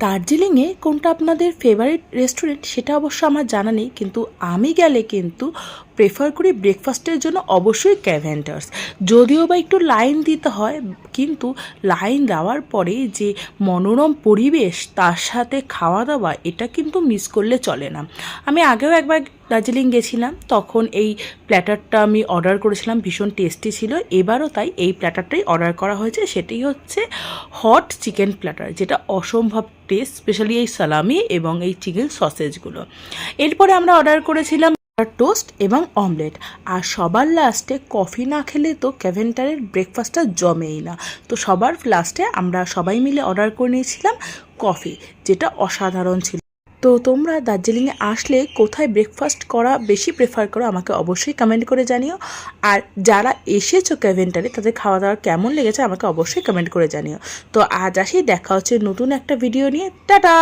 দার্জিলিংয়ে কোনটা আপনাদের ফেভারিট রেস্টুরেন্ট সেটা অবশ্য আমার জানা নেই, কিন্তু আমি গেলে কিন্তু প্রেফার করি ব্রেকফাস্টের জন্য অবশ্যই ক্যাভেন্টার্স। যদিও বা একটু লাইন দিতে হয়, কিন্তু লাইন দেওয়ার পরে যে মনোরম পরিবেশ তার সাথে খাওয়া দাওয়া, এটা কিন্তু মিস করলে চলে না। আমি আগেও একবার দার্জিলিং গেছিলাম, তখন এই প্ল্যাটারটা আমি অর্ডার করেছিলাম, ভীষণ টেস্টি ছিল। এবারও তাই এই প্ল্যাটারটাই অর্ডার করা হয়েছে, সেটাই হচ্ছে হট চিকেন প্ল্যাটার, যেটা অসম্ভব টেস্ট, স্পেশালি এই সালামি এবং এই চিকেন সসেজগুলো। এরপরে আমরা অর্ডার করেছিলাম টোস্ট এবং অমলেট, আর সবার লাস্টে কফি না খেলে তো ক্যাভেন্টারের ব্রেকফাস্টটা জমেই না। তো সবার লাস্টে আমরা সবাই মিলে অর্ডার করে নিয়েছিলাম কফি, যেটা অসাধারণ ছিল। তো তোমরা দার্জিলিংয়ে আসলে কোথায় ব্রেকফাস্ট করা বেশি প্রেফার করো আমাকে অবশ্যই কমেন্ট করে জানিও। আর যারা এসেছো ক্যাভেন্টারে তাদের খাওয়া দাওয়া কেমন লেগেছে আমাকে অবশ্যই কমেন্ট করে জানিও। তো আজ আসি, দেখা হচ্ছে নতুন একটা ভিডিও নিয়ে। টাটা।